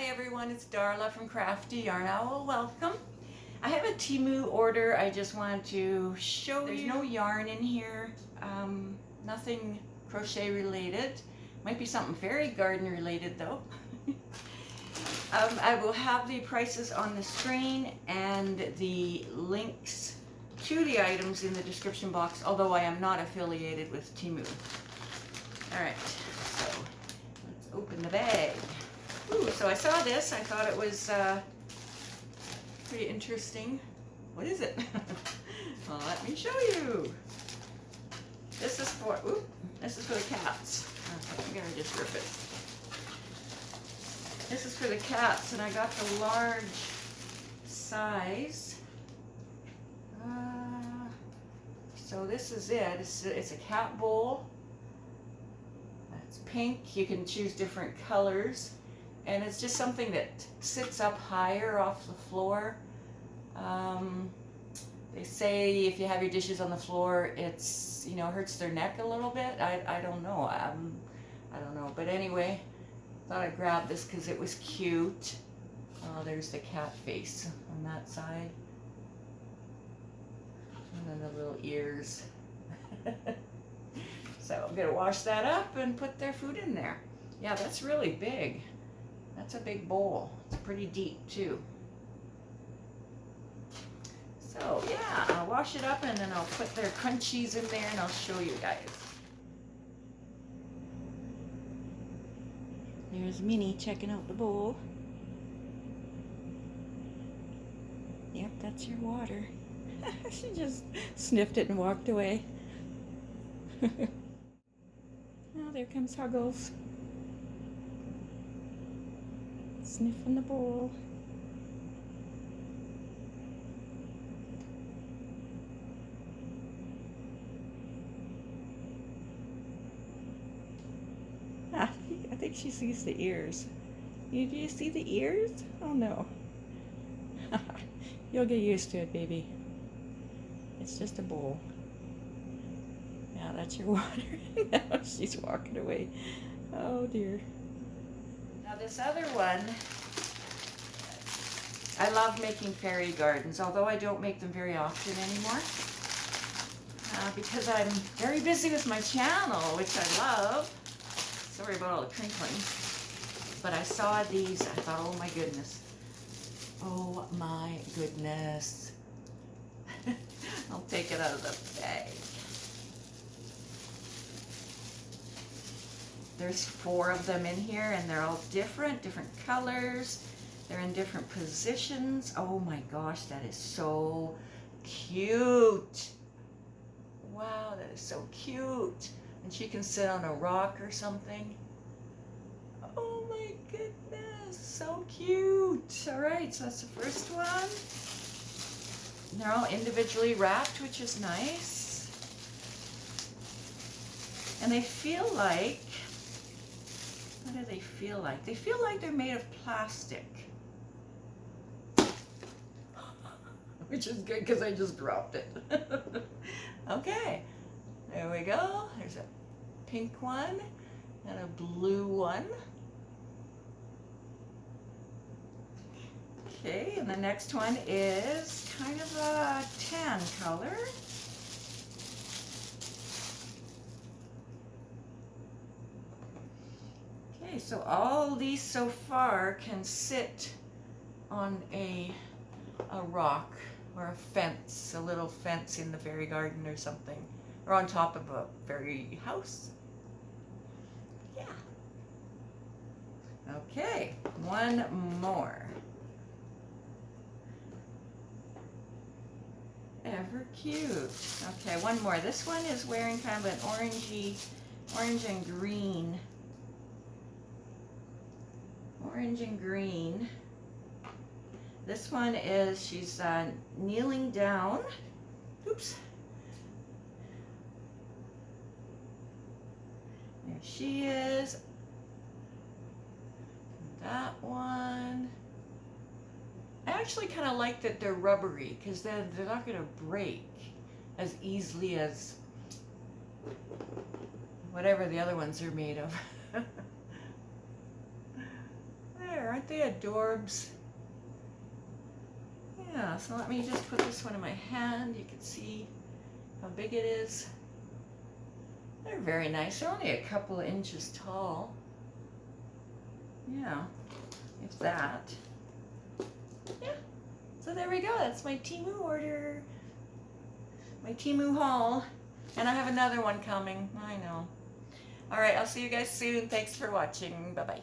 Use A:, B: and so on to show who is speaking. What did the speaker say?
A: Hi everyone, it's Darla from crafty.yarn.owl. Welcome. I have a Temu order I just wanted to show you. There's no yarn in here, nothing crochet related. Might be something fairy garden related though. I will have the prices on the screen and the links to the items in the description box, although I am not affiliated with Temu. Alright, so let's open the bag. Ooh, so I saw this, I thought it was pretty interesting. What is it? Well, let me show you. This is for, this is for the cats. Okay, I'm gonna just rip it. This is for the cats, and I got the large size. So this is it. It's a cat bowl. It's pink. You can choose different colors. And it's just something that sits up higher off the floor. They say if you have your dishes on the floor, it's, you know, hurts their neck a little bit. I don't know. I don't know. But anyway, thought I'd grab this because it was cute. Oh, there's the cat face on that side. And then the little ears. So I'm going to wash that up and put their food in there. Yeah, that's really big. That's a big bowl. It's pretty deep too. So yeah, I'll wash it up and then I'll put their crunchies in there and I'll show you guys. There's Minnie checking out the bowl. Yep, that's your water. She just sniffed it and walked away. Oh, there comes Huggles. Sniffing the bowl. I think she sees the ears. Do you see the ears? Oh no. You'll get used to it, baby. It's just a bowl. Yeah, that's your water. Now she's walking away. Oh dear. Now this other one, I love making fairy gardens, although I don't make them very often anymore. Because I'm very busy with my channel, which I love. Sorry about all the crinkling. But I saw these, I thought, oh my goodness. Oh my goodness. I'll take it out of the bag. There's 4 of them in here and they're all different colors. They're in different positions. Oh my gosh, that is so cute. Wow, that is so cute. And she can sit on a rock or something. Oh my goodness, so cute. All right, so that's the first one. They're all individually wrapped, which is nice. And they feel like, what do they feel like? They feel like they're made of plastic. Which is good because I just dropped it. Okay, there we go. There's a pink one and a blue one. Okay, and the next one is kind of a tan color. Okay, so all these so far can sit on a rock or a fence, a little fence in the fairy garden or something, or on top of a fairy house. Yeah. Okay, one more. Ever cute. Okay, one more. This one is wearing kind of an orange and green. Orange and green. This one is, she's kneeling down. Oops. There she is. That one. I actually kind of like that they're rubbery because they're not going to break as easily as whatever the other ones are made of. There, Aren't they adorbs? Yeah, so let me just put this one in my hand. You can see how big it is. They're very nice. They're only a couple of inches tall. Yeah, if that. Yeah, so there we go. That's my Temu order. My Temu haul. And I have another one coming. I know. All right, I'll see you guys soon. Thanks for watching. Bye-bye.